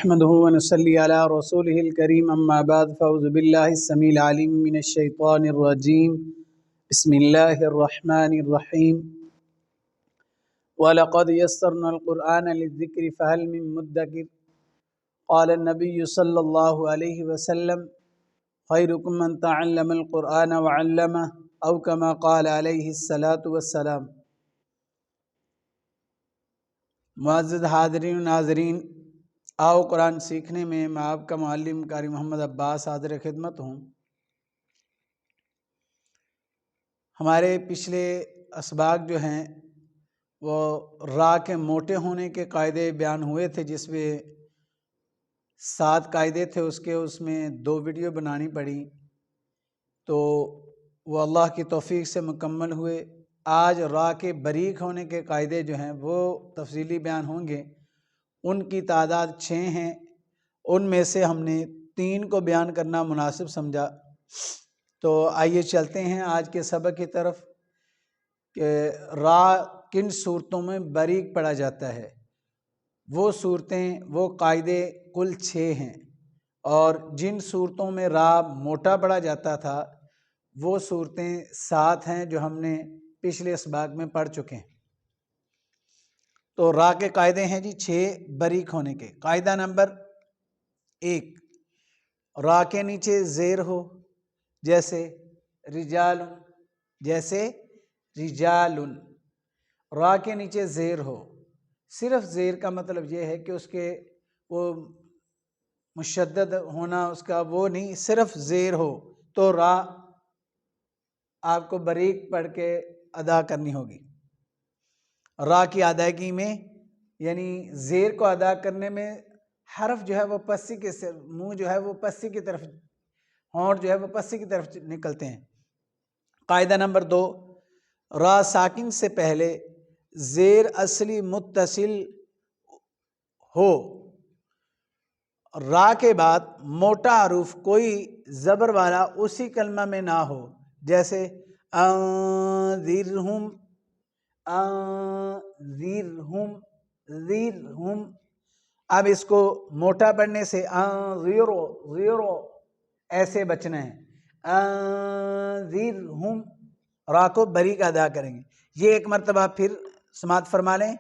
نحمده ونصلي على رسوله الكريم اما بعد فاعوذ بالله السميع العليم من الشيطان الرجيم بسم الله الرحمن الرحيم ولقد يسرنا القرآن للذكر فهل من مدكر قال النبي صلى الله عليه وسلم خيركم من تعلم القرآن وعلمه او كما قال عليه الصلاة والسلام۔ معزز حاضرین و ناظرین، آؤ قرآن سیکھنے میں میں آپ کا معلم قاری محمد عباس حاضر خدمت ہوں۔ ہمارے پچھلے اسباق جو ہیں وہ را کے موٹے ہونے کے قاعدے بیان ہوئے تھے، جس میں 7 قاعدے تھے، اس میں 2 ویڈیو بنانی پڑی، تو وہ اللہ کی توفیق سے مکمل ہوئے۔ آج را کے باریک ہونے کے قاعدے جو ہیں وہ تفصیلی بیان ہوں گے۔ ان کی تعداد 6 ہیں، ان میں سے ہم نے 3 کو بیان کرنا مناسب سمجھا۔ تو آئیے چلتے ہیں آج کے سبق کی طرف کہ را کن صورتوں میں باریک پڑھا جاتا ہے۔ وہ صورتیں، وہ قاعدے کل 6 ہیں، اور جن صورتوں میں را موٹا پڑھا جاتا تھا وہ صورتیں 7 ہیں جو ہم نے پچھلے اسباق میں پڑھ چکے ہیں۔ تو را کے قاعدے ہیں جی 6 باریک ہونے کے۔ قاعدہ نمبر 1، را کے نیچے زیر ہو، جیسے رجال، جیسے رجال۔ را کے نیچے زیر ہو، صرف زیر کا مطلب یہ ہے کہ اس کے وہ مشدد ہونا، اس کا وہ نہیں، صرف زیر ہو تو را آپ کو باریک پڑھ کے ادا کرنی ہوگی۔ را کی ادائیگی میں یعنی زیر کو ادا کرنے میں حرف جو ہے وہ پسی کے منہ جو ہے وہ پسی کی طرف، ہونٹ جو ہے وہ پسی کی طرف نکلتے ہیں۔ قاعدہ نمبر 2، را ساکن سے پہلے زیر اصلی متصل ہو، را کے بعد موٹا حروف کوئی زبر والا اسی کلمہ میں نہ ہو، جیسے انذرہم، انذرہم، ذرہم۔ اب اس کو موٹا پڑھنے سے انذرو، ذرو ایسے بچنا ہے۔ انذرہم، را کو باریک ادا کریں گے۔ یہ ایک مرتبہ پھر سماعت فرما لیں۔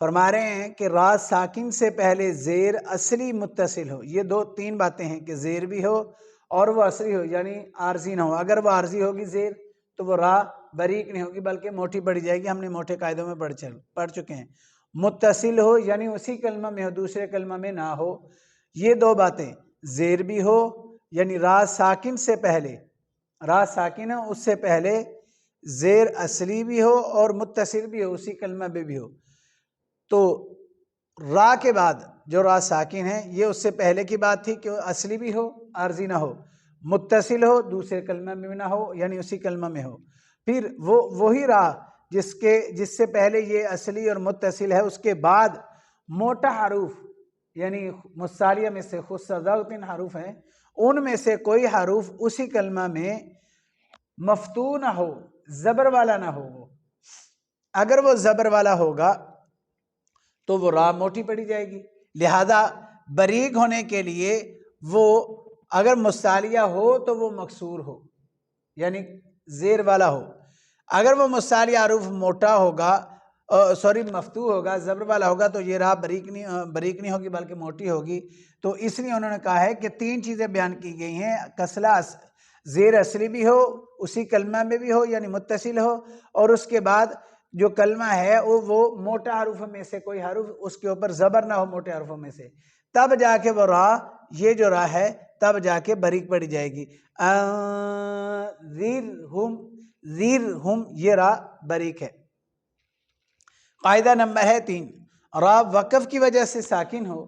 فرما رہے ہیں کہ را ساکن سے پہلے زیر اصلی متصل ہو۔ یہ 3 باتیں ہیں کہ زیر بھی ہو اور وہ اصلی ہو، یعنی عارضی نہ ہو۔ اگر وہ عارضی ہوگی زیر تو وہ را باریک نہیں ہوگی بلکہ موٹی پڑھی جائے گی۔ ہم نے موٹے قاعدوں میں پڑھ چکے ہیں۔ متصل ہو یعنی اسی کلمہ میں ہو، دوسرے کلمہ میں نہ ہو۔ یہ 2 باتیں، زیر بھی ہو یعنی را ساکن سے پہلے، را ساکن ہے اس سے پہلے زیر اصلی بھی ہو اور متصل بھی ہو، اسی کلمہ میں بھی ہو۔ تو را کے بعد جو را ساکن ہے یہ اس سے پہلے کی بات تھی کہ اصلی بھی ہو، عارضی نہ ہو، متصل ہو، دوسرے کلمہ میں نہ ہو یعنی اسی کلمہ میں ہو۔ پھر وہی را جس سے پہلے یہ اصلی اور متصل ہے، اس کے بعد موٹا حروف یعنی مصالیہ میں سے خود سزاوتن حروف ہیں، ان میں سے کوئی حروف اسی کلمہ میں مفتوح نہ ہو، زبر والا نہ ہو۔ اگر وہ زبر والا ہوگا تو وہ را موٹی پڑھی جائے گی۔ لہذا باریک ہونے کے لیے وہ اگر مصالیہ ہو تو وہ مکسور ہو یعنی زیر والا ہو۔ اگر وہ مصالیہ حروف موٹا ہوگا، مفتوح ہوگا، زبر والا ہوگا، تو یہ را باریک نہیں ہوگی بلکہ موٹی ہوگی۔ تو اس لیے انہوں نے کہا ہے کہ 3 چیزیں بیان کی گئی ہیں، کسلا زیر اصلی بھی ہو، اسی کلمہ میں بھی ہو یعنی متصل ہو، اور اس کے بعد جو کلمہ ہے وہ موٹا حروف میں سے کوئی حروف اس کے اوپر زبر نہ ہو، موٹے حروفوں میں سے، تب جا کے وہ را، یہ جو را ہے تب جا کے باریک پڑھی جائے گی۔ انذرہم، ذرہم، یہ را باریک ہے۔ قاعدہ نمبر ہے 3، را وقف کی وجہ سے ساکن ہو،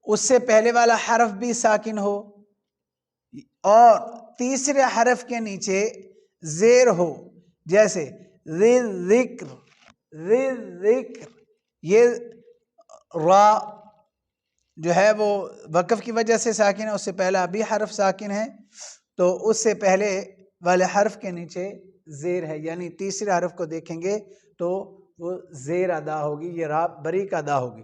اس سے پہلے والا حرف بھی ساکن ہو، اور تیسرے حرف کے نیچے زیر ہو، جیسے ذکر، ذکر۔ یہ را جو ہے وہ وقف کی وجہ سے ساکن ہے، اس سے پہلا بھی حرف ساکن ہے، تو اس سے پہلے والے حرف کے نیچے زیر ہے، یعنی تیسرے حرف کو دیکھیں گے تو وہ زیر ادا ہوگی، یہ را باریک ادا ہوگی۔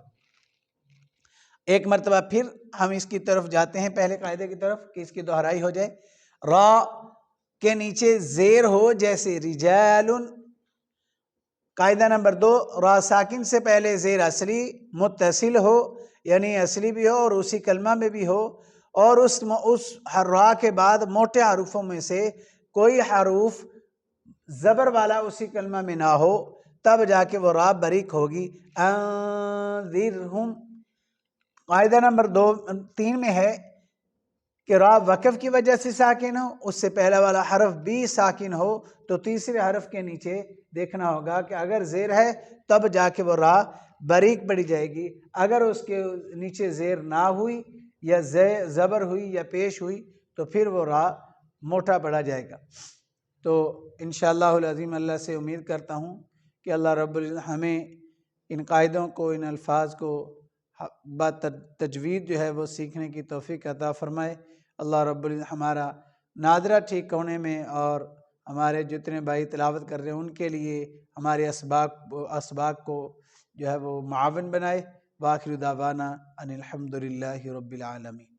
ایک مرتبہ پھر ہم اس کی طرف جاتے ہیں پہلے قاعدے کی طرف کہ اس کی دہرائی ہو جائے. را کے نیچے زیر ہو جیسے رجال. قاعدہ نمبر 2، را ساکن سے پہلے زیر اصلی متصل ہو، یعنی اصلی بھی ہو اور اسی کلمہ میں بھی ہو، اور اس را کے بعد موٹے حروفوں میں سے کوئی حروف زبر والا اسی کلمہ میں نہ ہو، تب جا کے وہ را بریک ہوگی. انذرہم. قاعدہ نمبر 3 میں ہے کہ را وقف کی وجہ سے ساکن ہو، اس سے پہلا والا حرف بھی ساکن ہو، تو تیسرے حرف کے نیچے دیکھنا ہوگا کہ اگر زیر ہے تب جا کے وہ را باریک پڑھی جائے گی، اگر اس کے نیچے زیر نہ ہوئی یا زبر ہوئی یا پیش ہوئی تو پھر وہ را موٹا پڑھا جائے گا. تو انشاءاللہ العظیم اللہ سے امید کرتا ہوں کہ اللہ رب العزت ہمیں ان قاعدوں کو، ان الفاظ کو تجوید جو ہے وہ سیکھنے کی توفیق عطا فرمائے. اللہ رب العزت ہمارا نادرہ ٹھیک ہونے میں اور ہمارے جتنے بھائی تلاوت کر رہے ہیں ان کے لیے ہمارے اسباق کو جو ہے وہ معاون بنائے. وآخر دعوانا ان الحمد للہ رب العالمین.